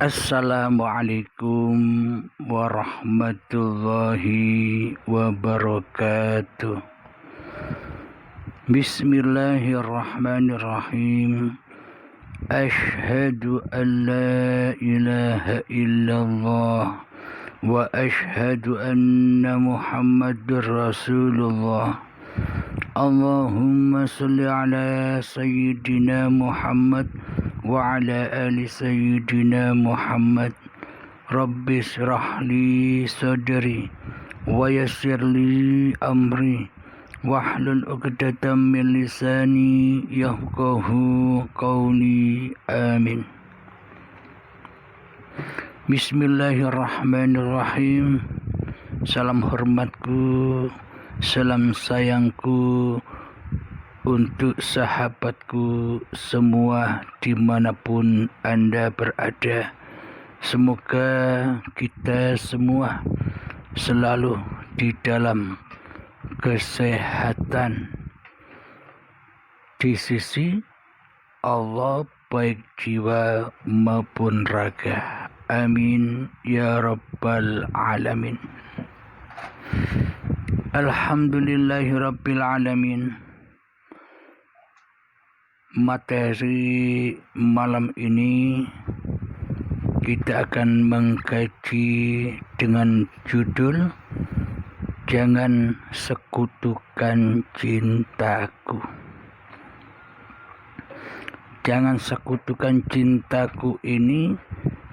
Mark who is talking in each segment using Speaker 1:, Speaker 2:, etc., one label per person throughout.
Speaker 1: Assalamualaikum warahmatullahi wabarakatuh. Bismillahirrahmanirrahim. Ashhadu an la ilaha illallah wa ashhadu anna Muhammadur Rasulullah. Allahumma salli ala sayyidina Muhammad wa ala ali sayyidina Muhammad. Rabbi shrah li sadri wa yassir li amri wahlul 'uqdatam min lisani yafqahu qawli. Amin. Bismillahirrahmanirrahim. Salam hormatku, salam sayangku untuk sahabatku semua dimanapun Anda berada. Semoga kita semua selalu di dalam kesehatan di sisi Allah, baik jiwa maupun raga. Amin ya rabbal alamin. Alhamdulillahi rabbil alamin. Materi malam ini kita akan mengkaji dengan judul Jangan Sekutukan Cintaku. Jangan sekutukan cintaku ini,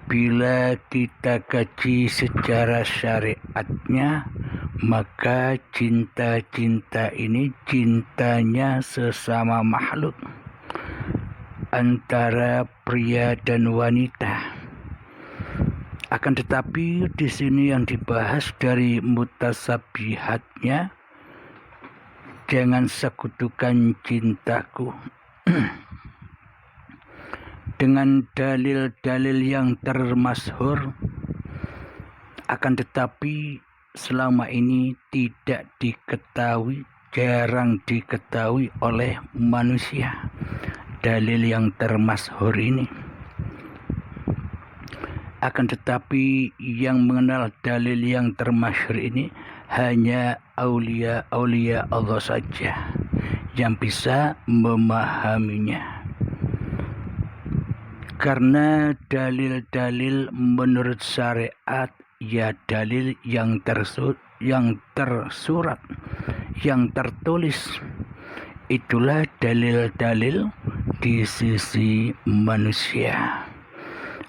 Speaker 1: bila kita kaji secara syariatnya, maka cinta-cinta ini cintanya sesama makhluk antara pria dan wanita. Akan tetapi di sini yang dibahas dari mutasabihatnya, jangan sekutukan cintaku. Dengan dalil-dalil yang termasyhur, akan tetapi selama ini tidak diketahui, jarang diketahui oleh manusia dalil yang termasyhur ini. Akan tetapi yang mengenal dalil yang termasyhur ini hanya aulia-aulia Allah saja yang bisa memahaminya. Karena dalil-dalil menurut syariat, ya dalil yang tersurat, yang tertulis, itulah dalil-dalil di sisi manusia.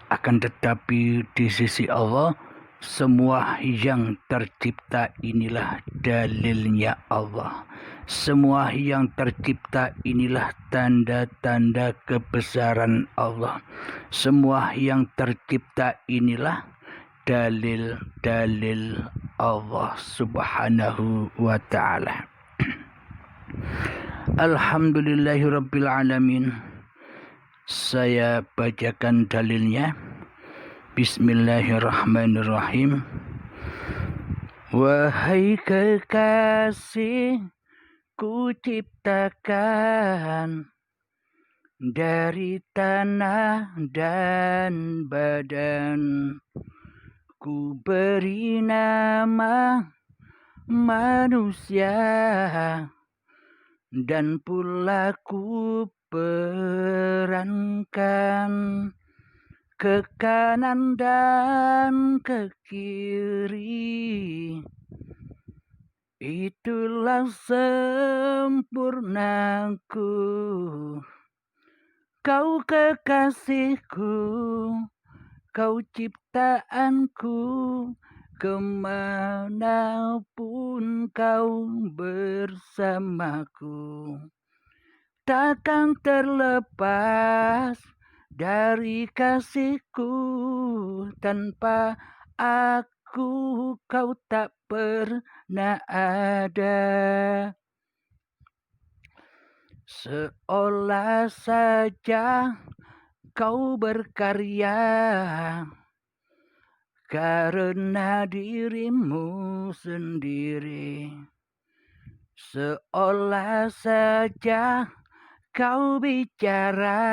Speaker 1: Akan tetapi di sisi Allah, semua yang tercipta inilah dalilnya Allah. Semua yang tercipta inilah tanda-tanda kebesaran Allah. Semua yang tercipta inilah dalil-dalil Allah subhanahu wa ta'ala. Alhamdulillahirabbil alamin. Saya bacakan dalilnya. Bismillahirrahmanirrahim. Wahai kekasih, ku ciptakan dari tanah dan badan, ku beri nama manusia, dan pula ku perankan ke kanan dan ke kiri. Itulah sempurnaku, kau kekasihku, kau ciptaanku, kemanapun kau bersamaku. Takkan terlepas dari kasihku, tanpa aku kau tak pernah ada. Seolah saja kau berkarya karena dirimu sendiri. Seolah saja kau bicara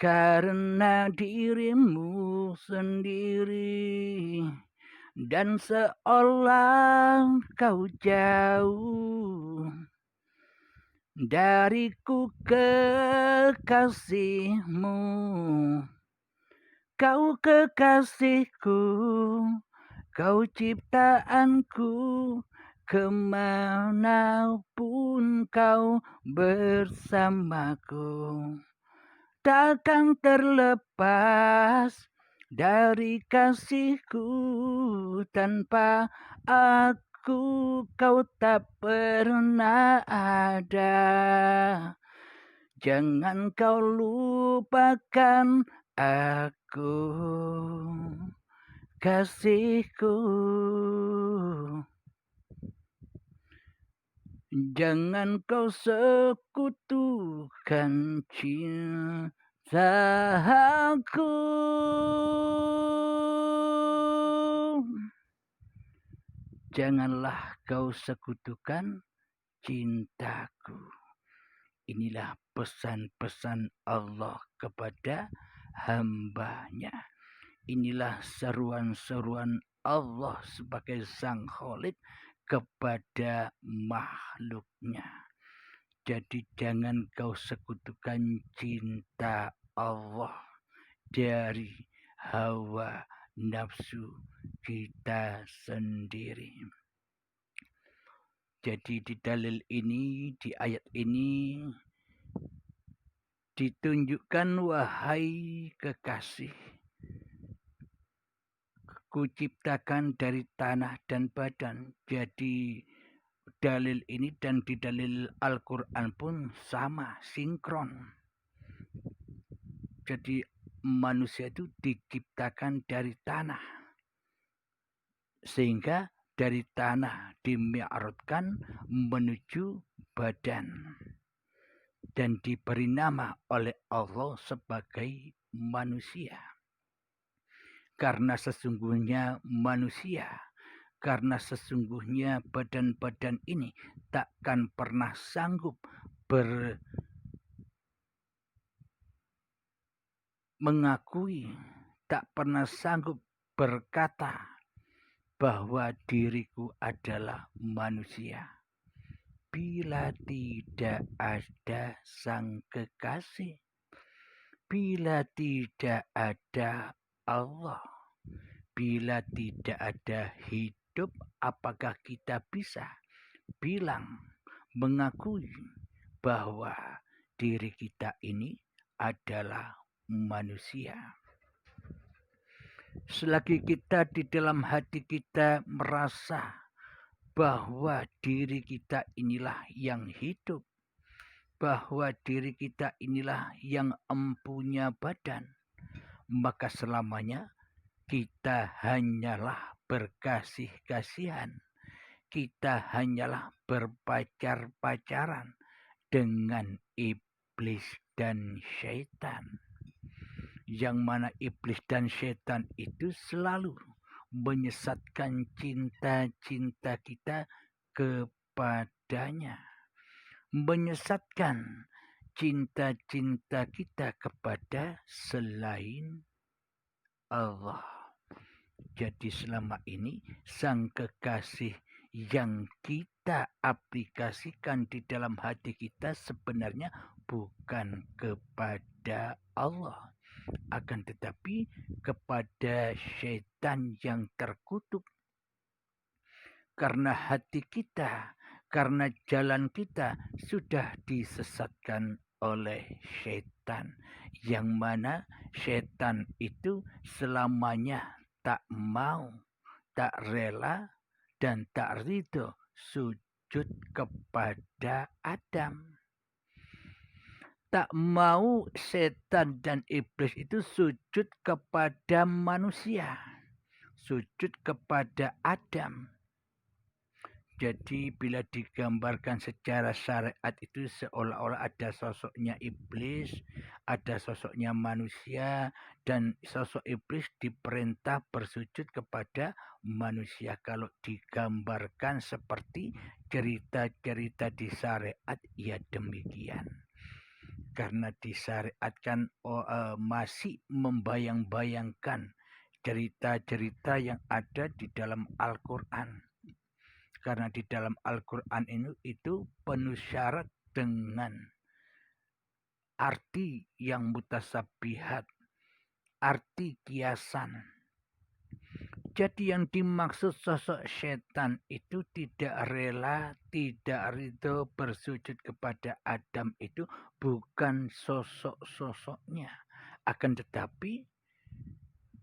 Speaker 1: karena dirimu sendiri, dan seolah kau jauh dariku kekasihmu. Kau kekasihku, kau ciptaanku, kemanapun kau bersamaku. Takkan terlepas dari kasihku, tanpa aku kau tak pernah ada. Jangan kau lupakan aku, kasihku. Jangan kau sekutukan cintaku. Janganlah kau sekutukan cintaku. Inilah pesan-pesan Allah kepada hambanya. Inilah seruan-seruan Allah sebagai Sang Khalid kepada makhluknya. Jadi jangan kau sekutukan cinta Allah dari hawa nafsu kita sendiri. Jadi di dalil ini, di ayat ini ditunjukkan, wahai kekasih, kuciptakan dari tanah dan badan. Jadi dalil ini dan di dalil Al-Quran pun sama, sinkron. Jadi manusia itu diciptakan dari tanah, sehingga dari tanah dimi'rajkan menuju badan dan diberi nama oleh Allah sebagai manusia. Karena sesungguhnya badan-badan ini takkan pernah sanggup mengakui, tak pernah sanggup berkata bahwa diriku adalah manusia bila tidak ada sang kekasih, bila tidak ada Allah, bila tidak ada hidup. Apakah kita bisa bilang, mengakui bahwa diri kita ini adalah manusia? Selagi kita di dalam hati kita merasa bahwa diri kita inilah yang hidup, bahwa diri kita inilah yang empunya badan, maka selamanya kita hanyalah berkasih-kasihan, kita hanyalah berpacar-pacaran dengan iblis dan syaitan. Yang mana iblis dan syaitan itu selalu menyesatkan cinta-cinta kita kepadanya, menyesatkan cinta-cinta kita kepada selain Allah. Jadi selama ini sang kekasih yang kita aplikasikan di dalam hati kita sebenarnya bukan kepada Allah, akan tetapi kepada syaitan yang terkutuk. Karena hati kita, karena jalan kita sudah disesatkan oleh syaitan, yang mana syaitan itu selamanya tak mau, tak rela, dan tak ridho sujud kepada Adam. Tak mau setan dan iblis itu sujud kepada manusia, sujud kepada Adam. Jadi bila digambarkan secara syariat itu seolah-olah ada sosoknya iblis, ada sosoknya manusia, dan sosok iblis diperintah bersujud kepada manusia. Kalau digambarkan seperti cerita-cerita di syariat, ya demikian. karena disyariatkan masih membayang-bayangkan cerita-cerita yang ada di dalam Al-Quran. Karena di dalam Al-Quran itu penuh syarat dengan arti yang mutasabihat, arti kiasan. Jadi yang dimaksud sosok setan itu tidak rela, tidak ridho bersujud kepada Adam itu bukan sosok-sosoknya. Akan tetapi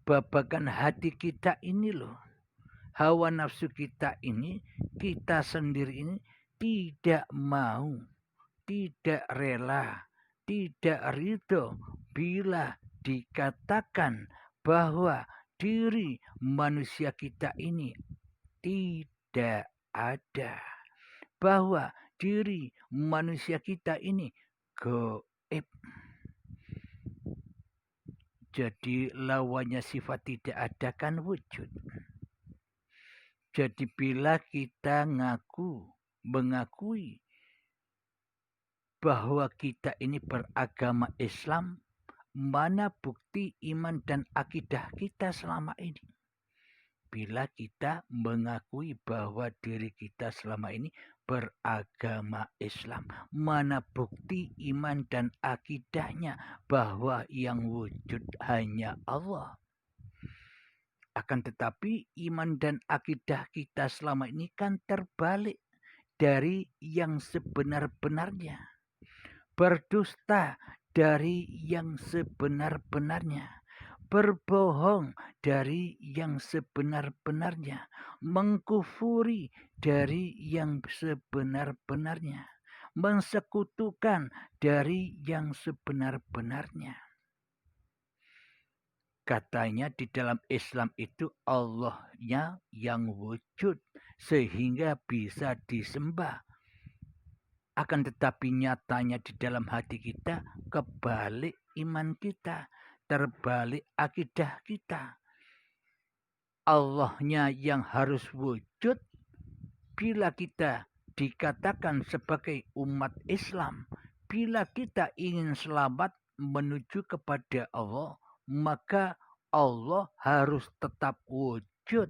Speaker 1: babakan hati kita ini loh. Hawa nafsu kita ini, kita sendiri ini tidak mau, tidak rela, tidak ridho bila dikatakan bahwa diri manusia kita ini tidak ada. Bahwa diri manusia kita ini gaib. Jadi lawannya sifat tidak ada kan wujud. Jadi bila kita mengakui bahwa kita ini beragama Islam, mana bukti iman dan akidah kita selama ini? Bila kita mengakui bahwa diri kita selama ini beragama Islam, mana bukti iman dan akidahnya bahwa yang wujud hanya Allah? Akan tetapi iman dan akidah kita selama ini kan terbalik dari yang sebenar-benarnya. Berdusta dari yang sebenar-benarnya. Berbohong dari yang sebenar-benarnya. Mengkufuri dari yang sebenar-benarnya. Mensekutukan dari yang sebenar-benarnya. Katanya di dalam Islam itu Allahnya yang wujud sehingga bisa disembah. Akan tetapi nyatanya di dalam hati kita kebalik iman kita, terbalik akidah kita. Allahnya yang harus wujud bila kita dikatakan sebagai umat Islam. Bila kita ingin selamat menuju kepada Allah, maka Allah harus tetap wujud.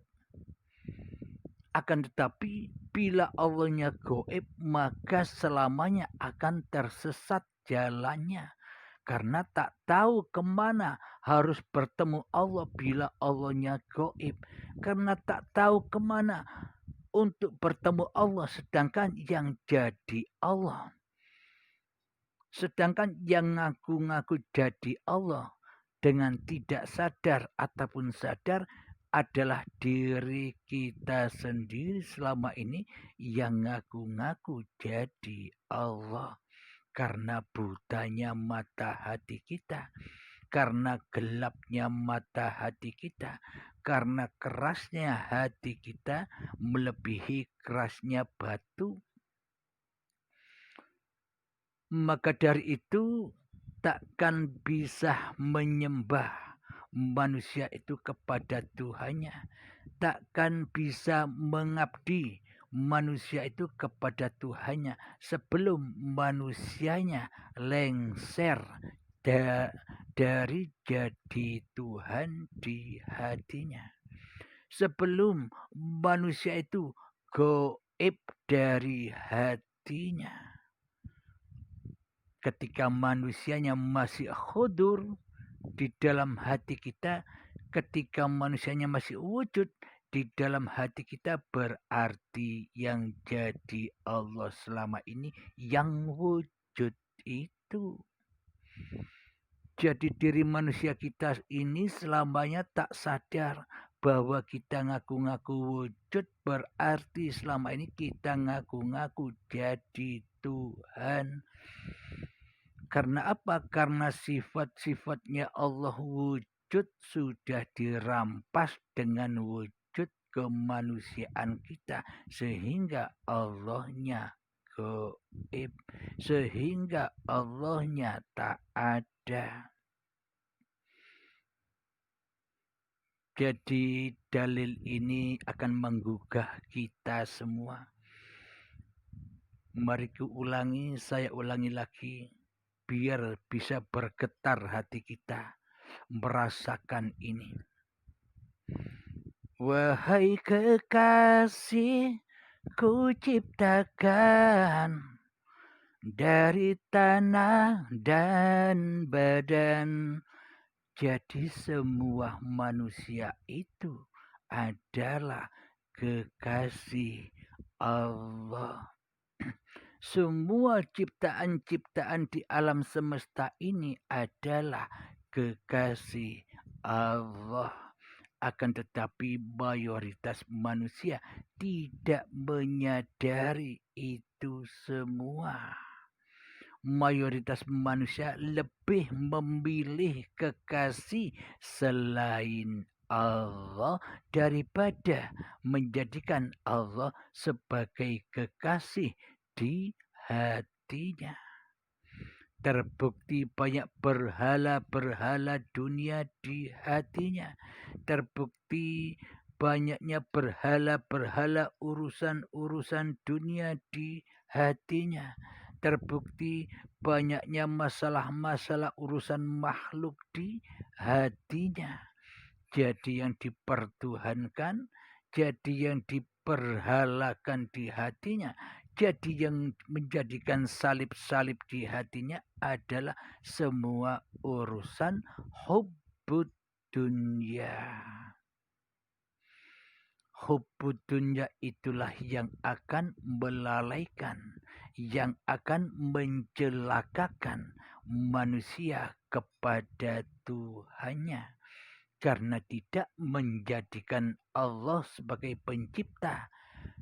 Speaker 1: Akan tetapi bila Allahnya gaib, maka selamanya akan tersesat jalannya. Karena tak tahu kemana harus bertemu Allah bila Allahnya gaib. Karena tak tahu kemana untuk bertemu Allah sedangkan yang jadi Allah. Sedangkan yang ngaku-ngaku jadi Allah dengan tidak sadar ataupun sadar adalah diri kita sendiri selama ini yang ngaku-ngaku jadi Allah. Karena butanya mata hati kita, karena gelapnya mata hati kita, karena kerasnya hati kita melebihi kerasnya batu. Maka dari itu takkan bisa menyembah manusia itu kepada Tuhannya. Takkan bisa mengabdi manusia itu kepada Tuhannya sebelum manusianya lengser dari jadi Tuhan di hatinya. Sebelum manusia itu gaib dari hatinya. Ketika manusianya masih khudur di dalam hati kita, ketika manusianya masih wujud di dalam hati kita, berarti yang jadi Allah selama ini yang wujud itu. Jadi diri manusia kita ini selamanya tak sadar bahwa kita ngaku-ngaku wujud, berarti selama ini kita ngaku-ngaku jadi Tuhan. Karena apa? Karena sifat-sifatnya Allah wujud sudah dirampas dengan wujud kemanusiaan kita. Sehingga Allahnya gaib. Sehingga Allahnya tak ada. Jadi dalil ini akan menggugah kita semua. Mari saya ulangi lagi. biar bisa bergetar hati kita merasakan ini. Wahai kekasih, ku ciptakan dari tanah dan badan. Jadi semua manusia itu adalah kekasih Allah. Semua ciptaan-ciptaan di alam semesta ini adalah kekasih Allah. Akan tetapi mayoritas manusia tidak menyadari itu semua. Mayoritas manusia lebih memilih kekasih selain Allah daripada menjadikan Allah sebagai kekasih di hatinya. Terbukti banyak berhala-berhala dunia di hatinya. Terbukti banyaknya berhala-berhala urusan-urusan dunia di hatinya. Terbukti banyaknya masalah-masalah urusan makhluk di hatinya. Jadi yang dipertuhankan, jadi yang diperhalakan di hatinya, jadi yang menjadikan salib-salib di hatinya adalah semua urusan hubbud dunya. Hubbud dunya itulah yang akan melalaikan, yang akan mencelakakan manusia kepada Tuhannya. Karena tidak menjadikan Allah sebagai pencipta,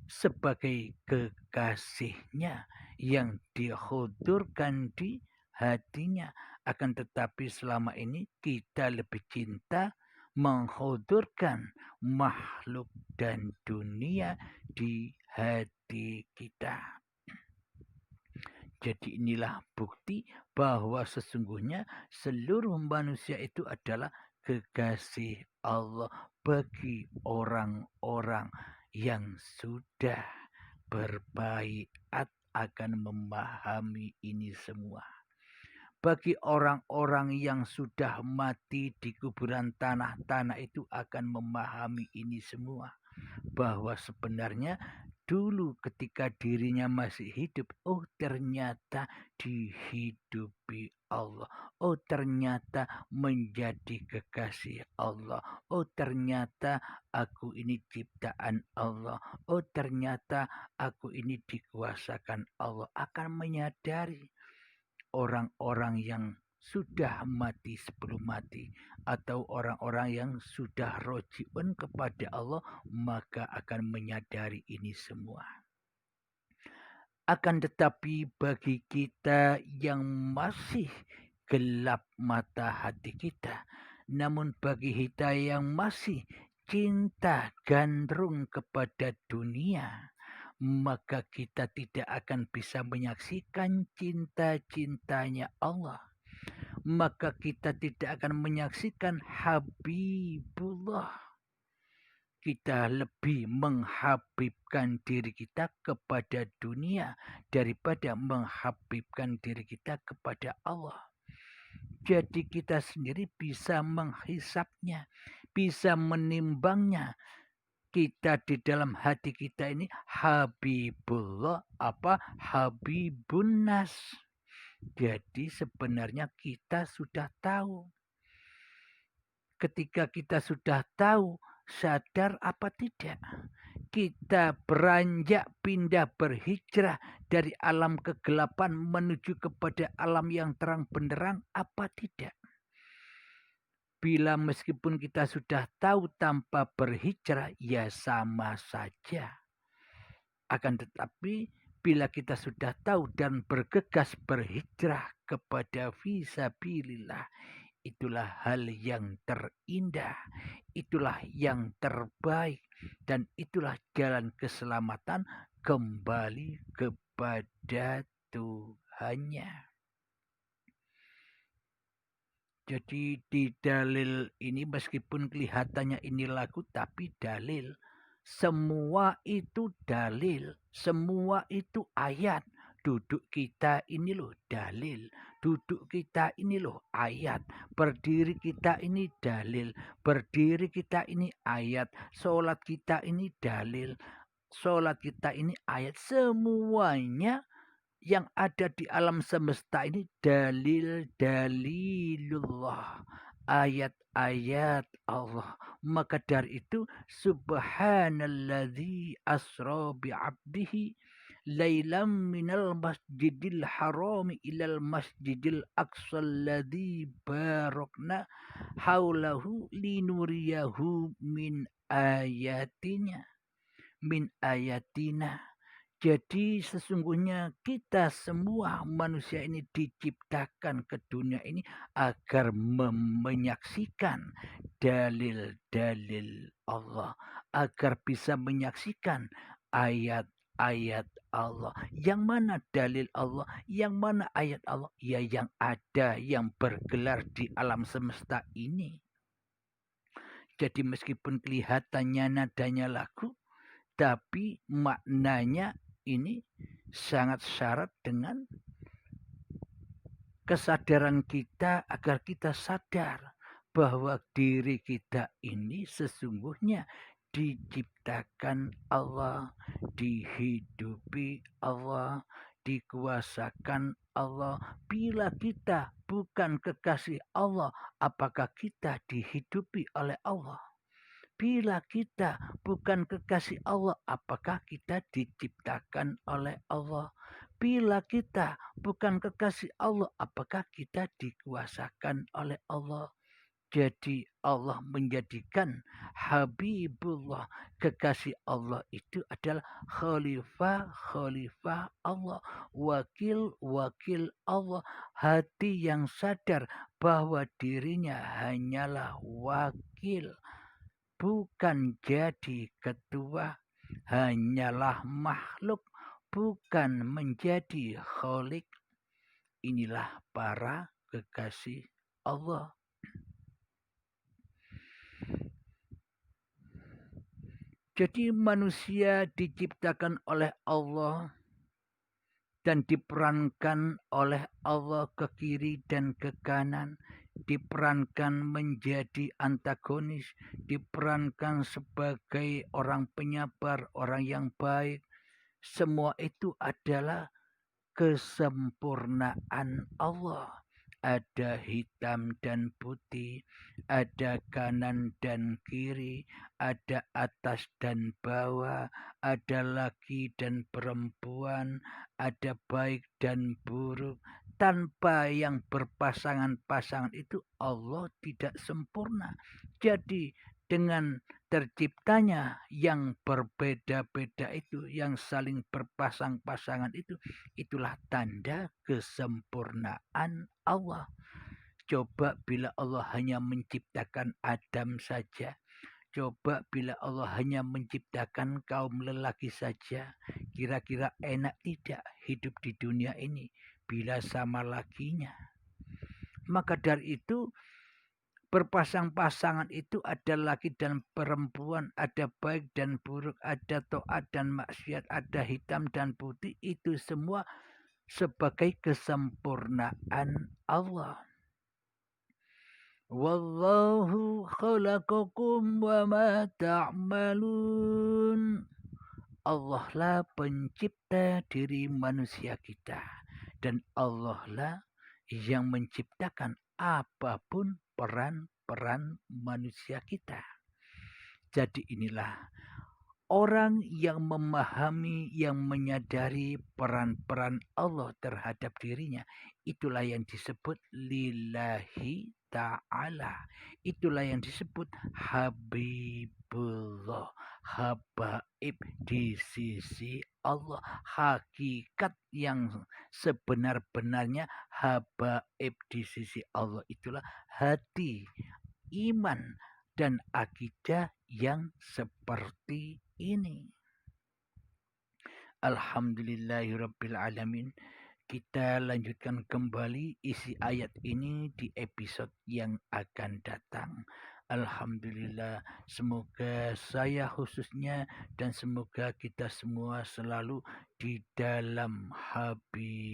Speaker 1: sebagai kekasihnya yang dihudurkan di hatinya. Akan tetapi selama ini kita lebih cinta menghudurkan makhluk dan dunia di hati kita. Jadi inilah bukti bahwa sesungguhnya seluruh manusia itu adalah kekasih Allah bagi orang-orang yang sudah berbaiat akan memahami ini semua. Bagi orang-orang yang sudah mati di kuburan tanah-tanah itu akan memahami ini semua. Bahwa sebenarnya dulu ketika dirinya masih hidup, oh ternyata dihidupi Allah. Oh ternyata menjadi kekasih Allah. Oh ternyata aku ini ciptaan Allah. Oh ternyata aku ini dikuasakan Allah. Akan menyadari orang-orang yang sudah mati sebelum mati atau orang-orang yang sudah rojiun kepada Allah, maka akan menyadari ini semua. Akan tetapi bagi kita yang masih gelap mata hati kita, namun bagi kita yang masih cinta gandrung kepada dunia, maka kita tidak akan bisa menyaksikan cinta-cintanya Allah. Maka kita tidak akan menyaksikan Habibullah. Kita lebih menghabibkan diri kita kepada dunia daripada menghabibkan diri kita kepada Allah. Jadi kita sendiri bisa menghisapnya, bisa menimbangnya. Kita di dalam hati kita ini Habibullah apa Habibun Nas. Jadi sebenarnya kita sudah tahu. Ketika kita sudah tahu, sadar apa tidak? Kita beranjak pindah berhijrah dari alam kegelapan menuju kepada alam yang terang benderang apa tidak? Bila meskipun kita sudah tahu tanpa berhijrah, ya sama saja. Akan tetapi bila kita sudah tahu dan bergegas berhijrah kepada fisabilillah, itulah hal yang terindah, itulah yang terbaik, dan itulah jalan keselamatan kembali kepada Tuhannya. Jadi di dalil ini meskipun kelihatannya ini lagu tapi dalil. Semua itu dalil. Semua itu ayat. Duduk kita ini loh dalil. duduk kita ini loh ayat, berdiri kita ini dalil, berdiri kita ini ayat, sholat kita ini dalil, sholat kita ini ayat. Semuanya yang ada di alam semesta ini dalilullah, ayat-ayat Allah. Maka dari itu subhanalladzi asra bi'abdihi lailam minal masjidil harami ilal masjidil aqsal ladzi barakna haulahu linuriyahu min ayatina. Jadi sesungguhnya kita semua manusia ini diciptakan ke dunia ini agar menyaksikan dalil-dalil Allah, agar bisa menyaksikan ayat-ayat Allah. Yang mana dalil Allah, yang mana ayat Allah? Ya yang ada, yang bergelar di alam semesta ini. Jadi meskipun kelihatannya nadanya lagu, tapi maknanya ini sangat syarat dengan kesadaran kita agar kita sadar bahwa diri kita ini sesungguhnya diciptakan Allah, dihidupi Allah, dikuasakan Allah. Bila kita bukan kekasih Allah, apakah kita dihidupi oleh Allah? Bila kita bukan kekasih Allah, apakah kita diciptakan oleh Allah? Bila kita bukan kekasih Allah, apakah kita dikuasakan oleh Allah? Jadi Allah menjadikan Habibullah, kekasih Allah itu adalah khalifah Allah, wakil Allah, hati yang sadar bahwa dirinya hanyalah wakil, bukan jadi ketua, hanyalah makhluk, bukan menjadi kholik. Inilah para kekasih Allah. Jadi manusia diciptakan oleh Allah dan diperankan oleh Allah ke kiri dan ke kanan, diperankan menjadi antagonis, diperankan sebagai orang penyabar, orang yang baik. Semua itu adalah kesempurnaan Allah. Ada hitam dan putih, ada kanan dan kiri, ada atas dan bawah, ada laki dan perempuan, ada baik dan buruk. Tanpa yang berpasangan-pasangan itu Allah tidak sempurna. Jadi dengan terciptanya yang berbeda-beda itu, yang saling berpasang-pasangan itu, itulah tanda kesempurnaan Allah. Coba bila Allah hanya menciptakan Adam saja, coba bila Allah hanya menciptakan kaum lelaki saja, kira-kira enak tidak hidup di dunia ini bila sama lakinya? Maka dari itu berpasang-pasangan itu ada laki dan perempuan, ada baik dan buruk, ada taat dan maksiat, ada hitam dan putih. Itu semua sebagai kesempurnaan Allah. Wallahu khalaqakum wa ma ta'malun. Allah lah pencipta diri manusia kita. Dan Allah lah yang menciptakan apapun peran-peran manusia kita. Jadi inilah orang yang memahami, yang menyadari peran-peran Allah terhadap dirinya. Itulah yang disebut lillahi ta'ala. Itulah yang disebut Habibullah, habaib di sisi Allah. Hakikat yang sebenar-benarnya habaib di sisi Allah itulah hati, iman, dan akidah yang seperti ini. Alhamdulillahirrabbilalamin. Kita lanjutkan kembali isi ayat ini di episode yang akan datang. Alhamdulillah, semoga saya khususnya dan semoga kita semua selalu di dalam Habibullah.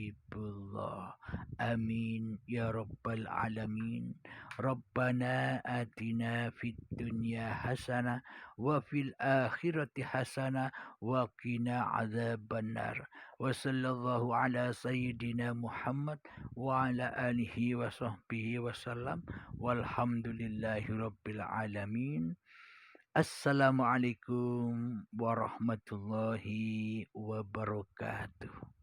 Speaker 1: Amin ya rabbal alamin. Rabbana atina fid dunya hasanah wa fil akhirati hasanah wa qina adzabannar. Wa sallallahu ala sayyidina Muhammad wa ala alihi wa sahbihi wasallam. Walhamdulillahi rabbil alamin. Assalamualaikum warahmatullahi wabarakatuh.